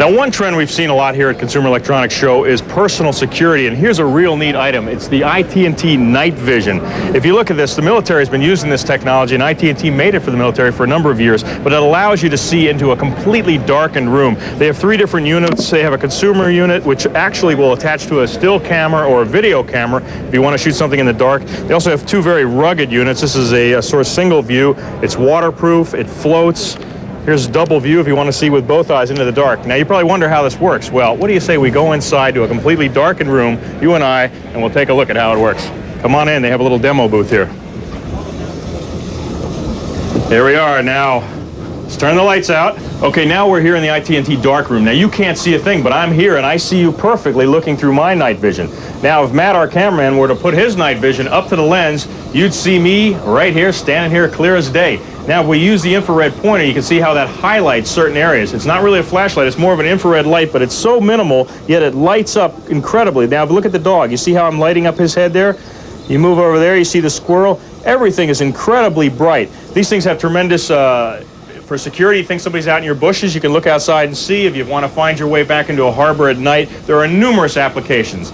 Now, one trend we've seen a lot here at Consumer Electronics Show is personal security, and here's a real neat item. It's the IT&T Night Vision. If you look at this, the military has been using this technology, and IT&T made it for the military for a number of years, but it allows you to see into a completely darkened room. They have 3 different units. They have a consumer unit, which actually will attach to a still camera or a video camera if you want to shoot something in the dark. They also have 2 very rugged units. This is a sort of single view. It's waterproof. It floats. Here's double view if you want to see with both eyes into the dark. Now, you probably wonder how this works. Well, what do you say we go inside to a completely darkened room, you and I, and we'll take a look at how it works. Come on in. They have a little demo booth here. There we are. Now, let's turn the lights out. Okay, now we're here in the IT&T dark room. Now, you can't see a thing, but I'm here, and I see you perfectly looking through my night vision. Now, if Matt, our cameraman, were to put his night vision up to the lens, you'd see me right here, standing here clear as day. Now, if we use the infrared pointer, you can see how that highlights certain areas. It's not really a flashlight, it's more of an infrared light, but it's so minimal, yet it lights up incredibly. Now, if you look at the dog, you see how I'm lighting up his head there? You move over there, you see the squirrel. Everything is incredibly bright. These things have tremendous, for security. You think somebody's out in your bushes, you can look outside and see. If you want to find your way back into a harbor at night, there are numerous applications.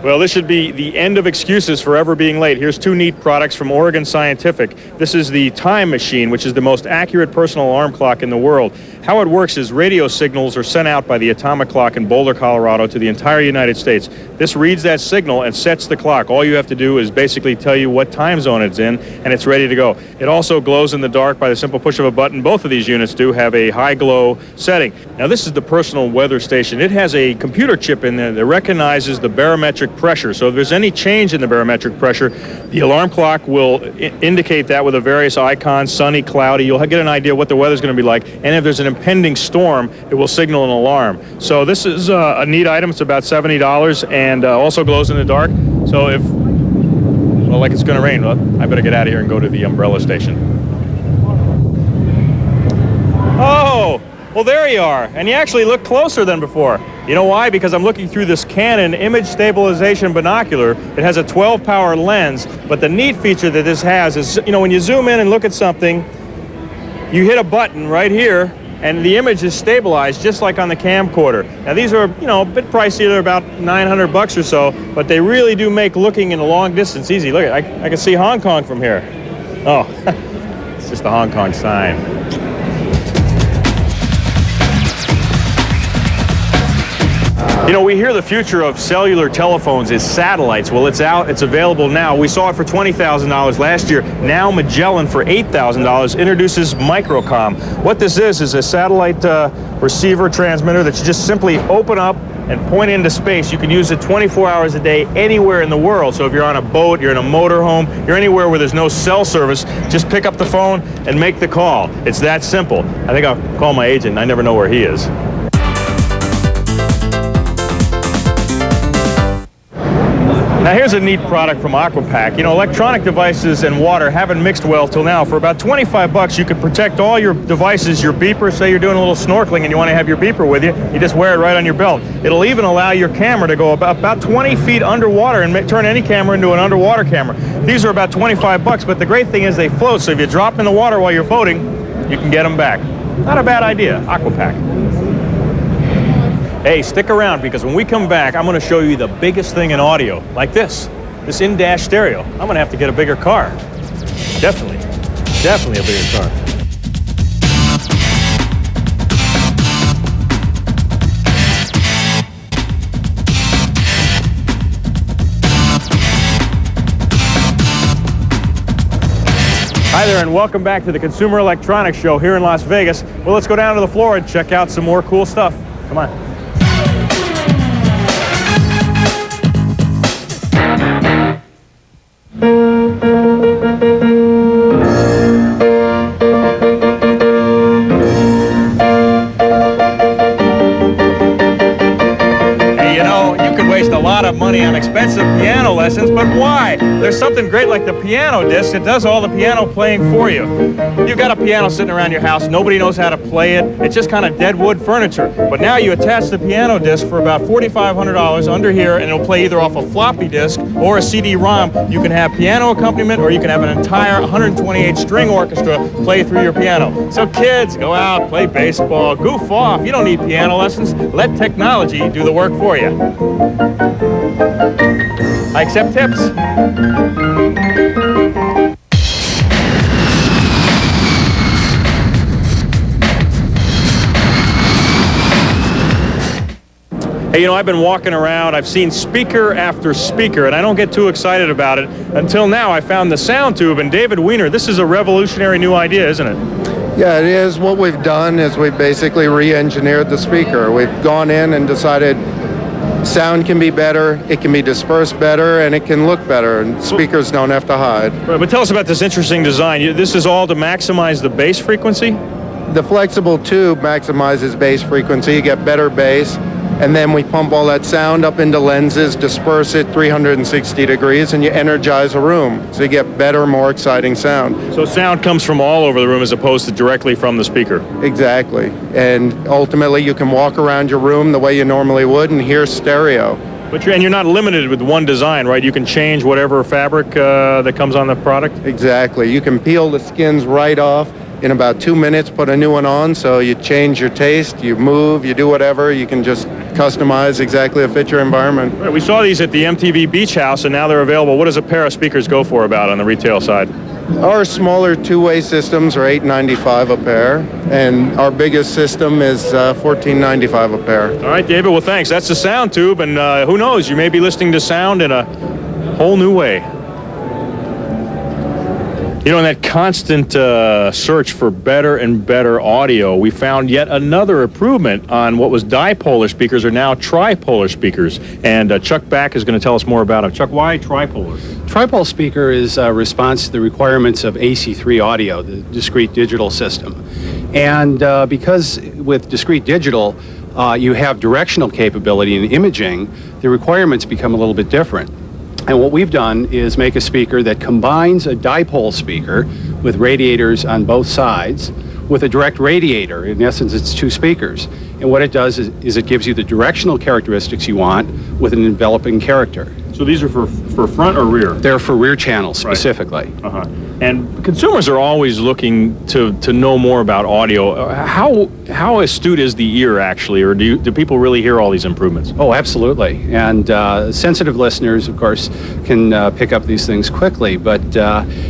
Well, this should be the end of excuses for ever being late. Here's 2 neat products from Oregon Scientific. This is the Time Machine, which is the most accurate personal alarm clock in the world. How it works is radio signals are sent out by the atomic clock in Boulder, Colorado to the entire United States. This reads that signal and sets the clock. All you have to do is basically tell you what time zone it's in, and it's ready to go. It also glows in the dark by the simple push of a button. Both of these units do have a high glow setting. Now, this is the personal weather station. It has a computer chip in there that recognizes the barometric pressure. So if there's any change in the barometric pressure, the alarm clock will indicate that with the various icons, sunny, cloudy. You'll get an idea what the weather's going to be like. And if there's an impending storm, it will signal an alarm. So this is a neat item. It's about $70 and also glows in the dark. So if, well, like it's going to rain, well, I better get out of here and go to the umbrella station. Oh! Well, there you are, and you actually look closer than before. You know why? Because I'm looking through this Canon image stabilization binocular. It has a 12-power lens, but the neat feature that this has is, you know, when you zoom in and look at something, you hit a button right here, and the image is stabilized just like on the camcorder. Now, these are, you know, a bit pricey. They're about $900 or so, but they really do make looking in a long distance easy. Look, I can see Hong Kong from here. Oh, it's just the Hong Kong sign. You know, we hear the future of cellular telephones is satellites. Well, it's out. It's available now. We saw it for $20,000 last year. Now Magellan for $8,000 introduces Microcom. What this is a satellite receiver transmitter that you just simply open up and point into space. You can use it 24 hours a day anywhere in the world. So if you're on a boat, you're in a motorhome, you're anywhere where there's no cell service, just pick up the phone and make the call. It's that simple. I think I'll call my agent. I never know where he is. Now, here's a neat product from Aquapack. You know, electronic devices and water haven't mixed well till now. For about $25, you could protect all your devices, your beeper. Say you're doing a little snorkeling and you want to have your beeper with you, you just wear it right on your belt. It'll even allow your camera to go about 20 feet underwater and turn any camera into an underwater camera. These are about $25, but the great thing is they float, so if you drop in the water while you're boating, you can get them back. Not a bad idea. Aquapack. Hey, stick around, because when we come back, I'm going to show you the biggest thing in audio, like this in-dash stereo. I'm going to have to get a bigger car. Definitely a bigger car. Hi there, and welcome back to the Consumer Electronics Show here in Las Vegas. Well, let's go down to the floor and check out some more cool stuff. Come on. Hey, you know, you could waste a lot of money on expensive piano lessons lessons, but why? There's something great like the piano disc that does all the piano playing for you. You've got a piano sitting around your house, nobody knows how to play it, it's just kind of dead wood furniture. But now you attach the piano disc for about $4,500 under here, and it'll play either off a floppy disk or a CD-ROM. You can have piano accompaniment, or you can have an entire 128 string orchestra play through your piano. So kids, go out, play baseball, goof off. You don't need piano lessons. Let technology do the work for you. I accept tips. Hey, you know, I've been walking around, I've seen speaker after speaker, and I don't get too excited about it until now. I found the sound tube, and David Weiner, this is a revolutionary new idea, isn't it? Yeah, it is. What we've done is we've basically re-engineered the speaker. We've gone in and decided sound can be better, it can be dispersed better, and it can look better, and speakers don't have to hide. Right, but tell us about this interesting design. This is all to maximize the bass frequency? The flexible tube maximizes bass frequency. You get better bass, and then we pump all that sound up into lenses, disperse it 360 degrees, and you energize a room. So you get better, more exciting sound. So sound comes from all over the room as opposed to directly from the speaker? Exactly. And ultimately you can walk around your room the way you normally would and hear stereo. But you're not limited with one design, right? You can change whatever fabric that comes on the product? Exactly. You can peel the skins right off. In about 2 minutes, put a new one on, so you change your taste, you move, you do whatever, you can just customize exactly to fit your environment. Right, we saw these at the MTV Beach House, and now they're available. What does a pair of speakers go for about on the retail side? Our smaller two-way systems are $8.95 a pair, and our biggest system is $14.95 a pair. All right, David, well, thanks. That's the sound tube, and who knows, you may be listening to sound in a whole new way. You know, in that constant search for better and better audio, we found yet another improvement on what was dipolar speakers are now tripolar speakers. And Chuck Back is going to tell us more about it. Chuck, why tripolar? Tripole speaker is a response to the requirements of AC3 audio, the discrete digital system. And because with discrete digital, you have directional capability in imaging, the requirements become a little bit different. And what we've done is make a speaker that combines a dipole speaker with radiators on both sides with a direct radiator. In essence, it's two speakers. And what it does is it gives you the directional characteristics you want with an enveloping character. So these are for front or rear? They're for rear channels specifically. Right. Uh-huh. And consumers are always looking to know more about audio. How astute is the ear, actually, or do people really hear all these improvements? Oh, absolutely. And sensitive listeners, of course, can pick up these things quickly, but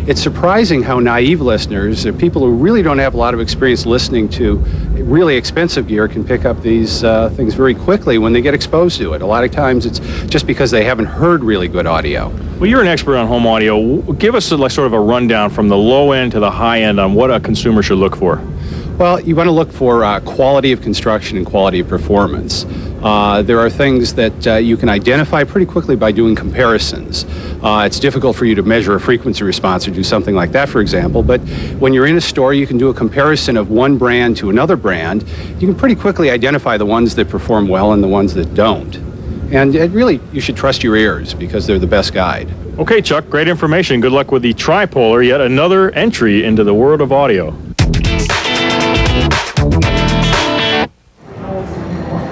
it's surprising how naive listeners, people who really don't have a lot of experience listening to really expensive gear, can pick up these things very quickly when they get exposed to it. A lot of times it's just because they haven't heard really good audio. Well, you're an expert on home audio. Give us sort of a rundown from the low end to the high end on what a consumer should look for. Well, you want to look for quality of construction and quality of performance. There are things that you can identify pretty quickly by doing comparisons. It's difficult for you to measure a frequency response or do something like that, for example, but when you're in a store, you can do a comparison of one brand to another brand. You can pretty quickly identify the ones that perform well and the ones that don't. And really, you should trust your ears because they're the best guide. Okay, Chuck, great information. Good luck with the tripolar, yet another entry into the world of audio.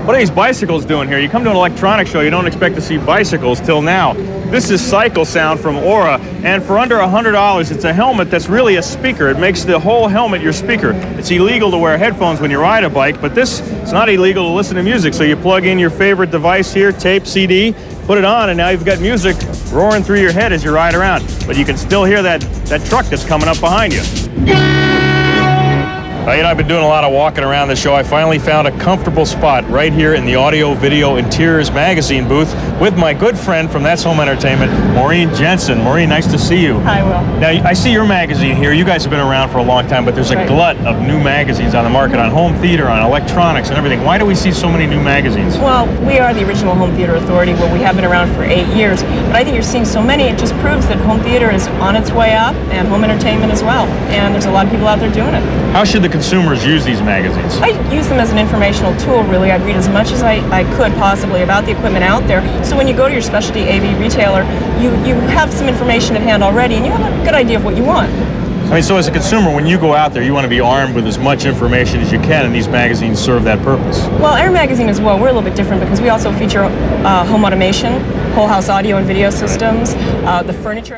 What are these bicycles doing here? You come to an electronics show, you don't expect to see bicycles till now. This is Cycle Sound from Aura, and for under $100, it's a helmet that's really a speaker. It makes the whole helmet your speaker. It's illegal to wear headphones when you ride a bike, but it's not illegal to listen to music. So you plug in your favorite device here, tape, CD, put it on, and now you've got music roaring through your head as you ride around. But you can still hear that truck that's coming up behind you. You know, I've been doing a lot of walking around the show. I finally found a comfortable spot right here in the Audio Video Interiors magazine booth with my good friend from That's Home Entertainment, Maureen Jensen. Maureen, nice to see you. Hi, Will. Now, I see your magazine here. You guys have been around for a long time, but there's a glut of new magazines on the market on home theater, on electronics, and everything. Why do we see so many new magazines? Well, we are the original home theater authority. Well, we have been around for 8 years, but I think you're seeing so many, it just proves that home theater is on its way up, and home entertainment as well. And there's a lot of people out there doing it. How should the consumers use these magazines? I use them as an informational tool, really. I'd read as much as I could possibly about the equipment out there. So when you go to your specialty AV retailer, you have some information at hand already, and you have a good idea of what you want. I mean, so as a consumer, when you go out there, you want to be armed with as much information as you can, and these magazines serve that purpose. Well, our magazine as well, we're a little bit different because we also feature home automation, whole house audio and video systems, the furniture.